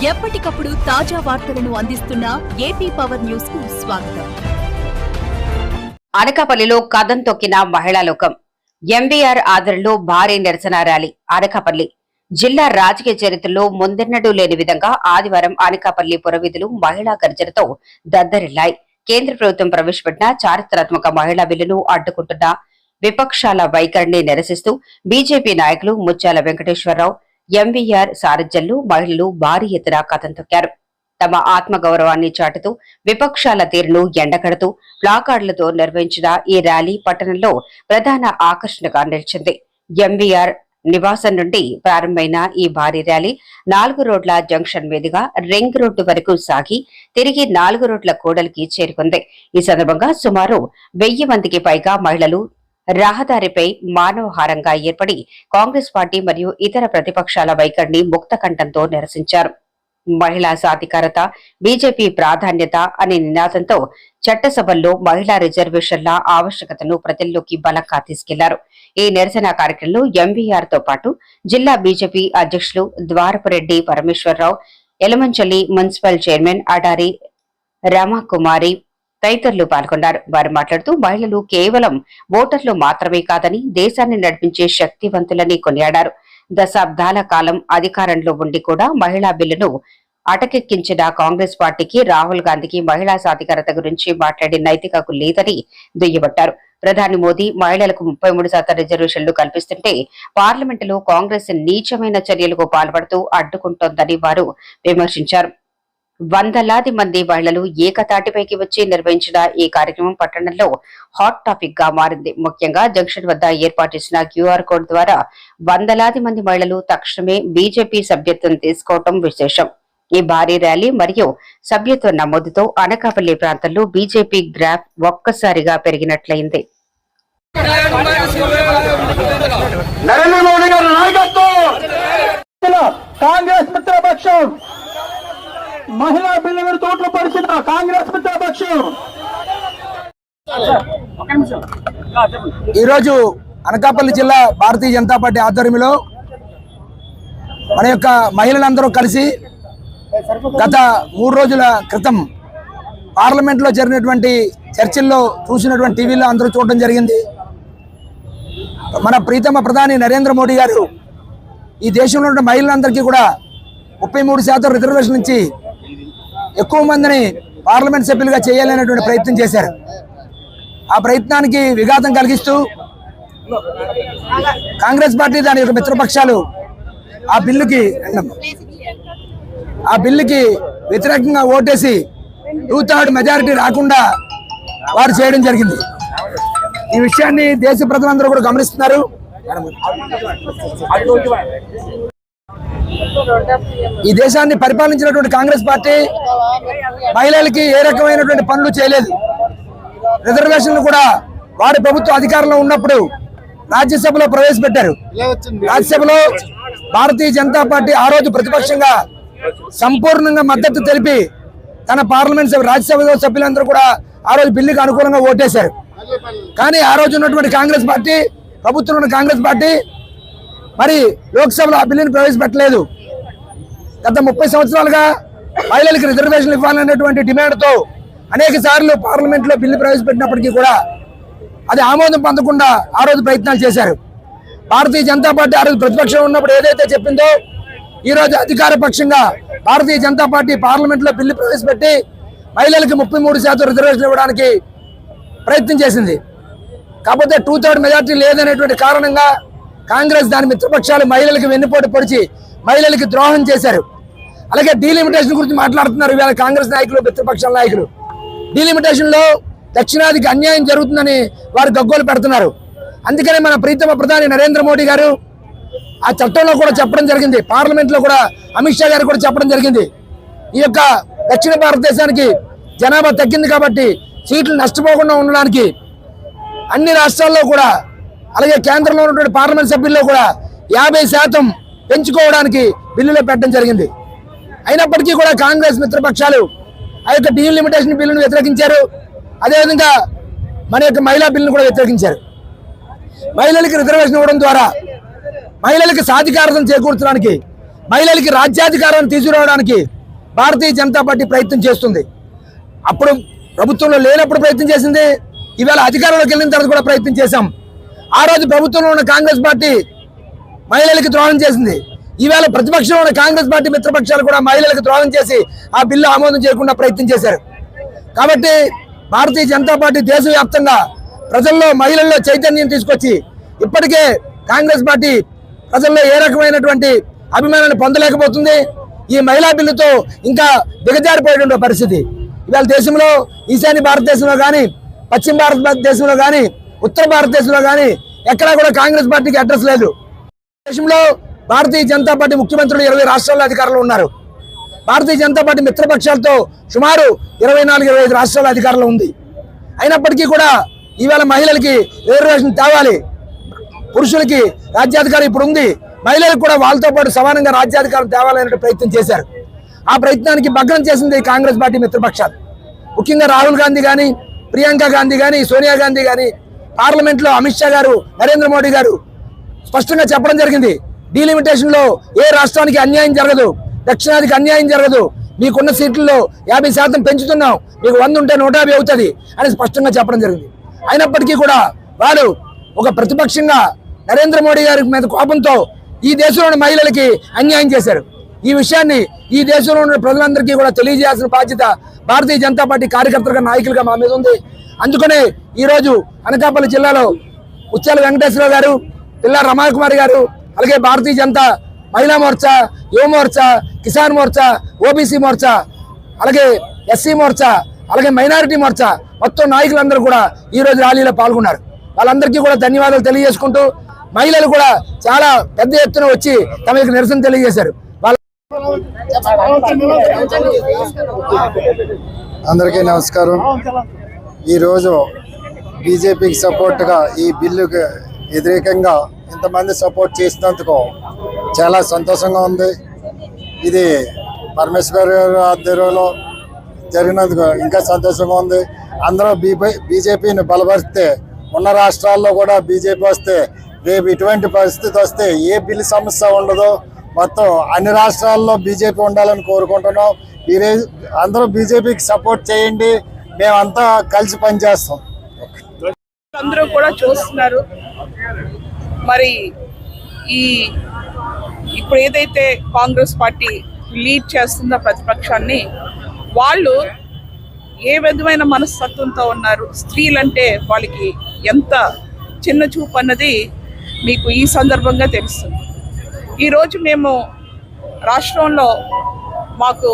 ఎప్పటికప్పుడు తాజా వార్తలను అందిస్తున్న ఏపీ పవర్ న్యూస్ కు స్వాగతం. అనకాపల్లిలో కదం తొక్కిన మహిళా లోకం. ఎంవీఆర్ ఆధ్వర్యంలో భారీ నిరసన ర్యాలీ. అనకాపల్లి జిల్లా రాజకీయ చరిత్రలో ముందెన్నడూ లేని విధంగా ఆదివారం అనకాపల్లి పురవీధులు మహిళా గర్జనతో దద్దరిల్లాయి. కేంద్ర ప్రభుత్వం ప్రవేశపెట్టిన చారిత్రాత్మక మహిళా బిల్లును అడ్డుకుంటున్న విపక్షాల వైఖరిని నిరసిస్తూ బీజేపీ నాయకులు ముత్యాల వెంకటేశ్వరరావు, ఎంవీఆర్ సారథ్యంలో మహిళలు భారీ ఎత్తున కథం తొక్కారు. తమ ఆత్మగౌరవాన్ని చాటుతూ విపక్షాల తీరును ఎండకడుతూ ప్లాకార్డులతో నిర్వహించిన ఈ ర్యాలీ పట్టణంలో ప్రధాన ఆకర్షణగా నిలిచింది. ఎంవీఆర్ నివాసం నుండి ప్రారంభమైన ఈ భారీ ర్యాలీ 4 రోడ్ల జంక్షన్ మీదుగా రింగ్ రోడ్డు వరకు సాగి తిరిగి 4 రోడ్ల కూడలికి చేరుకుంది. ఈ సందర్భంగా సుమారు 1000 మందికి పైగా మహిళలు రహదారిపై మానవహారంగా ఏర్పడి కాంగ్రెస్ పార్టీ మరియు ఇతర ప్రతిపక్షాల వైఖరిని ముక్తకంఠంతో నిరసించారు. మహిళా సాధికారత, బీజేపీ ప్రాధాన్యత అనే నినాదంతో చట్టసభల్లో మహిళా రిజర్వేషన్ల ఆవశ్యకతను ప్రజల్లోకి బలంగా తీసుకెళ్లారు. ఈ నిరసన కార్యక్రమంలో ఎంవీఆర్ తో పాటు జిల్లా బీజేపీ అధ్యక్షులు ద్వారపురెడ్డి పరమేశ్వరరావు, ఎలమంచల్లి మున్సిపల్ చైర్మన్ అడారి రమాకుమారి తదితరులు పాల్గొన్నారు. వారు మాట్లాడుతూ మహిళలు కేవలం ఓటర్లు మాత్రమే కాదని దేశాన్ని నడిపించే శక్తివంతులని కొనియాడారు. దశాబ్దాల కాలం అధికారంలో ఉండి కూడా మహిళా బిల్లును అటకెక్కించిన కాంగ్రెస్ పార్టీకి, రాహుల్ గాంధీకి మహిళా సాధికారత గురించి మాట్లాడే నైతిక హక్కు లేదని దుయ్యబట్టారు. ప్రధాని మోదీ మహిళలకు 33% రిజర్వేషన్లు కల్పిస్తుంటే పార్లమెంటులో కాంగ్రెస్ నీచమైన చర్యలకు పాల్పడుతూ అడ్డుకుంటోందని వారు విమర్శించారు. వందలాది మంది మహిళలు ఏకతాటిపైకి వచ్చి నిర్వహించిన ఈ కార్యక్రమం పట్టణంలో హాట్ టాపిక్ గా మారింది. ముఖ్యంగా జంక్షన్ వద్ద ఏర్పాటు చేసిన క్యూఆర్ కోడ్ ద్వారా వందలాది మంది మహిళలు తక్షణమే బీజేపీ సభ్యత్వం తీసుకోవడం విశేషం. ఈ భారీ ర్యాలీ మరియు సభ్యత్వ నమోదుతో అనకాపల్లి ప్రాంతంలో బీజేపీ గ్రాఫ్ ఒక్కసారిగా పెరిగినట్లయింది. నరేంద్ర మోడీ గారి నాయకత్వం, కాంగ్రెస్ మిత్రపక్షం, మహిళా బిల్లును తోట్లు పరిచిన కాంగ్రెస్ మిత్రపక్షం. ఈరోజు అనకాపల్లి జిల్లా భారతీయ జనతా పార్టీ ఆధ్వర్యంలో మన యొక్క మహిళలందరూ కలిసి గత 3 రోజుల క్రితం పార్లమెంట్లో జరిగినటువంటి చర్చల్లో చూసినటువంటి టీవీలో అందరూ చూడడం జరిగింది. మన ప్రీతమ ప్రధాని నరేంద్ర మోడీ గారు ఈ దేశంలో ఉన్న మహిళలందరికీ కూడా 33% రిజర్వేషన్ నుంచి ఎక్కువ మందిని పార్లమెంట్ సభ్యులుగా చేయాలనేటువంటి ప్రయత్నం చేశారు. ఆ ప్రయత్నానికి విఘాతం కలిగిస్తూ కాంగ్రెస్ పార్టీ దాని యొక్క మిత్రపక్షాలు ఆ బిల్లుకి వ్యతిరేకంగా ఓటేసి 2/3 మెజారిటీ రాకుండా వారు చేయడం జరిగింది. ఈ విషయాన్ని దేశ ప్రజలందరూ కూడా గమనిస్తున్నారు. ఈ దేశాన్ని పరిపాలించినటువంటి కాంగ్రెస్ పార్టీ మహిళలకి ఏ రకమైనటువంటి పనులు చేయలేదు. రిజర్వేషన్లు కూడా వారి ప్రభుత్వ అధికారంలో ఉన్నప్పుడు రాజ్యసభలో ప్రవేశపెట్టారు. రాజ్యసభలో భారతీయ జనతా పార్టీ ఆ రోజు ప్రతిపక్షంగా సంపూర్ణంగా మద్దతు తెలిపి తన పార్లమెంట్ రాజ్యసభ సభ్యులందరూ కూడా ఆ రోజు బిల్లుకి అనుకూలంగా ఓటేశారు. కానీ ఆ రోజు ఉన్నటువంటి కాంగ్రెస్ పార్టీ, ప్రభుత్వంలో ఉన్న కాంగ్రెస్ పార్టీ మరి లోక్సభలో ఆ బిల్లుని ప్రవేశపెట్టలేదు. గత 30 సంవత్సరాలుగా మహిళలకు రిజర్వేషన్లు ఇవ్వాలనేటువంటి డిమాండ్తో అనేక సార్లు పార్లమెంట్లో బిల్లు ప్రవేశపెట్టినప్పటికీ కూడా అది ఆమోదం పొందకుండా ఆ రోజు ప్రయత్నాలు చేశారు. భారతీయ జనతా పార్టీ ఆ రోజు ప్రతిపక్షంలో ఉన్నప్పుడు ఏదైతే చెప్పిందో ఈ రోజు అధికార పక్షంగా భారతీయ జనతా పార్టీ పార్లమెంట్లో బిల్లు ప్రవేశపెట్టి మహిళలకు 33% రిజర్వేషన్ ఇవ్వడానికి ప్రయత్నం చేసింది. కాకపోతే 2/3 మెజార్టీ లేదనేటువంటి కారణంగా కాంగ్రెస్ దాని మిత్రపక్షాలు మహిళలకు వెన్నుపోటు పొడిచి మహిళలకు ద్రోహం చేశారు. అలాగే డీలిమిటేషన్ గురించి మాట్లాడుతున్నారు ఇవాళ కాంగ్రెస్ నాయకులు, మిత్రపక్షాల నాయకులు. డీలిమిటేషన్లో దక్షిణాదికి అన్యాయం జరుగుతుందని వారు గగ్గోలు పెడుతున్నారు. అందుకనే మన ప్రీతమ ప్రధాని నరేంద్ర మోడీ గారు ఆ చట్టంలో కూడా చెప్పడం జరిగింది. పార్లమెంట్లో కూడా అమిత్ షా గారు కూడా చెప్పడం జరిగింది. ఈ యొక్క దక్షిణ భారతదేశానికి జనాభా తగ్గింది కాబట్టి సీట్లు నష్టపోకుండా ఉండడానికి అన్ని రాష్ట్రాల్లో కూడా అలాగే కేంద్రంలో ఉన్నటువంటి పార్లమెంట్ సభ్యుల్లో కూడా 50% పెంచుకోవడానికి బిల్లులో పెట్టడం జరిగింది. అయినప్పటికీ కూడా కాంగ్రెస్ మిత్రపక్షాలు ఆ యొక్క డీలిమిటేషన్ బిల్లును వ్యతిరేకించారు. అదేవిధంగా మన యొక్క మహిళా బిల్లును కూడా వ్యతిరేకించారు. మహిళలకు రిజర్వేషన్ ఇవ్వడం ద్వారా మహిళలకు సాధికారతను చేకూర్చడానికి మహిళలకి రాజ్యాధికారాన్ని తీసుకురావడానికి భారతీయ జనతా పార్టీ ప్రయత్నం చేస్తుంది. అప్పుడు ప్రభుత్వంలో లేనప్పుడు ప్రయత్నం చేసింది, ఇవాళ అధికారంలోకి వెళ్ళిన తర్వాత కూడా ప్రయత్నం చేశాం. ఆ రోజు ప్రభుత్వంలో ఉన్న కాంగ్రెస్ పార్టీ మహిళలకి ద్రోహం చేసింది. ఈవేళ ప్రతిపక్షంలో ఉన్న కాంగ్రెస్ పార్టీ మిత్రపక్షాలు కూడా మహిళలకు ద్రోహం చేసి ఆ బిల్లు ఆమోదం చేయకుండా ప్రయత్నం చేశారు. కాబట్టి భారతీయ జనతా పార్టీ దేశవ్యాప్తంగా ప్రజల్లో మహిళల్లో చైతన్యం తీసుకొచ్చి ఇప్పటికే కాంగ్రెస్ పార్టీ ప్రజల్లో ఏ రకమైనటువంటి అభిమానాన్ని పొందలేకపోతుంది. ఈ మహిళా బిల్లుతో ఇంకా దిగజారిపోయేటువంటి పరిస్థితి ఇవాళ దేశంలో ఈశాన్య భారతదేశంలో కానీ, పశ్చిమ భారతదేశంలో కానీ, ఉత్తర భారతదేశంలో కానీ ఎక్కడా కూడా కాంగ్రెస్ పార్టీకి అడ్రస్ లేదు. దేశంలో భారతీయ జనతా పార్టీ ముఖ్యమంత్రులు 20 రాష్ట్రాల్లో అధికారంలో ఉన్నారు. భారతీయ జనతా పార్టీ మిత్రపక్షాలతో సుమారు 24-25 రాష్ట్రాల అధికారంలో ఉంది. అయినప్పటికీ కూడా ఈవేళ మహిళలకి రిజర్వేషన్ తేవాలి, పురుషులకి రాజ్యాధికారం ఇప్పుడు ఉంది, మహిళలకు కూడా వాళ్ళతో పాటు సమానంగా రాజ్యాధికారం తేవాలనే ప్రయత్నం చేశారు. ఆ ప్రయత్నానికి భగ్నం చేసింది కాంగ్రెస్ పార్టీ మిత్రపక్షాలు. ముఖ్యంగా రాహుల్ గాంధీ కానీ, ప్రియాంక గాంధీ కానీ, సోనియా గాంధీ కానీ పార్లమెంట్లో అమిత్ షా గారు, నరేంద్ర మోడీ గారు స్పష్టంగా చెప్పడం జరిగింది, డీలిమిటేషన్ లో ఏ రాష్ట్రానికి అన్యాయం జరగదు, దక్షిణాదికి అన్యాయం జరగదు, మీకున్న సీట్లలో 50% పెంచుతున్నాం, మీకు 100 ఉంటే 150 అవుతుంది అని స్పష్టంగా చెప్పడం జరిగింది. అయినప్పటికీ కూడా వారు ఒక ప్రతిపక్షంగా నరేంద్ర మోడీ గారి మీద కోపంతో ఈ దేశంలోని మహిళలకి అన్యాయం చేశారు. ఈ విషయాన్ని ఈ దేశంలో ఉన్న ప్రజలందరికీ కూడా తెలియజేయాల్సిన బాధ్యత భారతీయ జనతా పార్టీ కార్యకర్తలుగా, నాయకులుగా మా మీద ఉంది. అందుకనే ఈరోజు అనకాపల్లి జిల్లాలో ఉచ్చాల వెంకటేశ్వరరావు గారు, పిల్లా రమాకుమారి గారు, అలాగే భారతీయ జనతా మహిళా మోర్చా, యువ మోర్చా, కిసాన్ మోర్చా, ఓబీసీ మోర్చా, అలాగే ఎస్సీ మోర్చా, అలాగే మైనారిటీ మోర్చా మొత్తం నాయకులందరూ కూడా ఈ రోజు ర్యాలీలో పాల్గొన్నారు. వాళ్ళందరికీ కూడా ధన్యవాదాలు తెలియజేసుకుంటూ మహిళలు కూడా చాలా పెద్ద ఎత్తున వచ్చి తమ యొక్క నిరసన తెలియజేశారు. అందరికీ నమస్కారం. ఈరోజు బీజేపీకి సపోర్ట్గా ఈ బిల్లుకి వ్యతిరేకంగా ఇంతమంది సపోర్ట్ చేసినందుకు చాలా సంతోషంగా ఉంది. ఇది పరమేశ్వర్ గారి ఆధ్వర్యంలో జరిగినందుకు ఇంకా సంతోషంగా ఉంది. అందరూ బీజేపీని బలపరిస్తే, ఉన్న రాష్ట్రాల్లో కూడా బీజేపీ వస్తే రేపు ఇటువంటి పరిస్థితి వస్తే ఏ బిల్లు సమస్య ఉండదో, మొత్తం అన్ని రాష్ట్రాల్లో బీజేపీ ఉండాలని కోరుకుంటున్నాం. అందరూ బీజేపీకి సపోర్ట్ చేయండి, మేమంతా కలిసి పనిచేస్తాం. అందరూ కూడా చూస్తున్నారు. మరి ఇప్పుడు ఏదైతే కాంగ్రెస్ పార్టీ లీడ్ చేస్తుందో ప్రతిపక్షాన్ని, వాళ్ళు ఏ విధమైన మనస్తత్వంతో ఉన్నారు, స్త్రీలంటే వాళ్ళకి ఎంత చిన్న చూపు అన్నది మీకు ఈ సందర్భంగా తెలుస్తుంది. ఈరోజు మేము రాష్ట్రంలో మాకు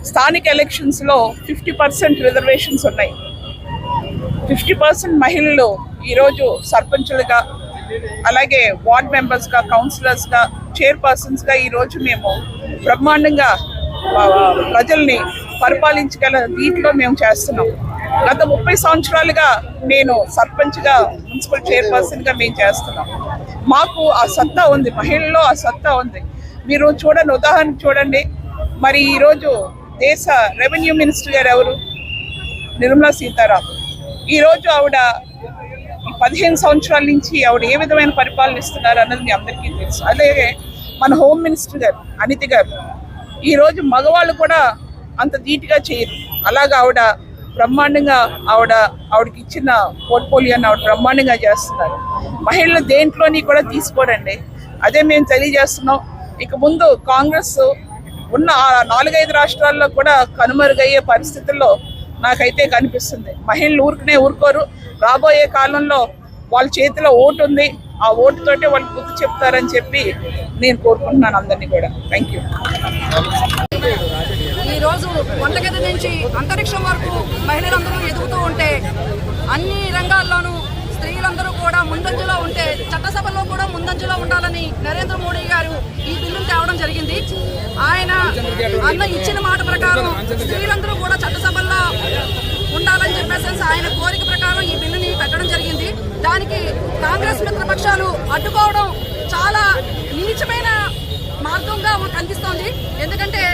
స్థానిక ఎలక్షన్స్లో 50% రిజర్వేషన్స్ ఉన్నాయి. 50% మహిళలు ఈరోజు సర్పంచులుగా, అలాగే వార్డ్ మెంబర్స్గా, కౌన్సిలర్స్గా, చైర్పర్సన్స్గా ఈరోజు మేము బ్రహ్మాండంగా ప్రజల్ని పరిపాలించగల రీతిలో మేము చేస్తున్నాం. గత 30 సంవత్సరాలుగా నేను సర్పంచ్గా, మున్సిపల్ చైర్పర్సన్గా మేము చేస్తున్నాం. మాకు ఆ సత్తా ఉంది, మహిళల్లో ఆ సత్తా ఉంది. మీరు చూడండి, ఉదాహరణ చూడండి. మరి ఈరోజు దేశ రెవెన్యూ మినిస్టర్ గారు ఎవరు? నిర్మలా సీతారామన్. ఈరోజు ఆవిడ 15 సంవత్సరాల నుంచి ఆవిడ ఏ విధమైన పరిపాలన ఇస్తున్నారు అన్నది మీ అందరికీ తెలుసు. అలాగే మన హోమ్ మినిస్టర్ గారు అనిత గారు, ఈరోజు మగవాళ్ళు కూడా అంత ధీటుగా చేయరు. అలాగా ఆవిడ బ్రహ్మాండంగా ఆవిడకి ఇచ్చిన పోర్ట్ఫోలియోని ఆవిడ బ్రహ్మాండంగా చేస్తున్నారు. మహిళలు దేంట్లోని కూడా తీసుకోరండి. అదే మేము తెలియజేస్తున్నాం. ఇక ముందు కాంగ్రెస్ ఉన్న 4-5 రాష్ట్రాల్లో కూడా కనుమరుగయ్యే పరిస్థితుల్లో నాకైతే కనిపిస్తుంది. మహిళలు ఊరుకోరు. రాబోయే కాలంలో వాళ్ళ చేతిలో ఓటు ఉంది, ఆ ఓటుతోటే వాళ్ళు బుద్ధి చెప్తారని చెప్పి నేను కోరుకుంటున్నాను అందరినీ కూడా. Thank you. ఈరోజు వంటగది నుంచి అంతరిక్షం వరకు మహిళలందరూ ఎదుగుతూ ఉంటే, అన్ని రంగాల్లోనూ స్త్రీలందరూ కూడా ముందంజలో ఉంటే, చట్టసభలో కూడా ముందంజలో ఉండాలని నరేంద్ర మోడీ గారు ఈ బిల్లును తేవడం జరిగింది. ఆయన ఇచ్చిన మాట ప్రకారం స్త్రీలందరూ కూడా చట్టసభల్లో ఉండాలని చెప్పేసి ఆయన కోరిక ప్రకారం ఈ బిల్లుని పెట్టడం జరిగింది. దానికి కాంగ్రెస్ మిత్రపక్షాలు అడ్డుకోవడం చాలా నీచమైన మార్గంగా కనిపిస్తోంది. ఎందుకంటే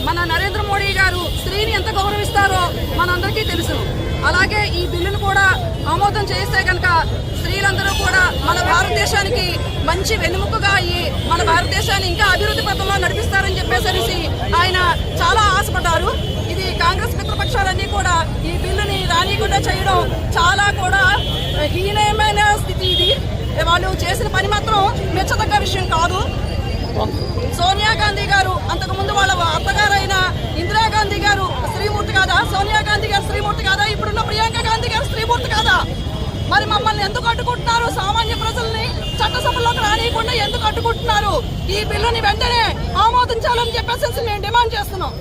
మన నరేంద్ర మోడీ గారు స్త్రీని ఎంత గౌరవిస్తారో మనందరికీ తెలుసు. అలాగే ఈ బిల్లును కూడా ఆమోదం చేస్తే కనుక స్త్రీలందరూ కూడా మన భారతదేశానికి మంచి వెన్నెముకగా అయ్యి మన భారతదేశాన్ని ఇంకా అభివృద్ధి పథంలో నడిపిస్తారని చెప్పేసి ఆయన చాలా ఆశపడ్డారు. ఇది కాంగ్రెస్ మిత్రపక్షాలన్నీ కూడా ఈ బిల్లుని రానికుండా చేయడం చాలా కూడా హీనమైన స్థితి. ఇది వాళ్ళు చేసిన పని మాత్రం మెచ్చదగ్గ విషయం కాదు. సోనియా గాంధీ గారు అంతకుముందు వాళ్ళ అత్తగారైన ఇందిరాగాంధీ గారు స్త్రీమూర్తి కాదా? సోనియా గాంధీ గారు స్త్రీమూర్తి కాదా? ఇప్పుడున్న ప్రియాంక గాంధీ గారు స్త్రీమూర్తి కాదా? మరి మమ్మల్ని ఎందుకు అడ్డుకుంటున్నారు? సామాన్య ప్రజల్ని చట్టసభల్లోకి రానియకుండా ఎందుకు అడ్డుకుంటున్నారు? ఈ బిల్లుని వెంటనే ఆమోదించాలని చెప్పేసి మేము డిమాండ్ చేస్తున్నాం.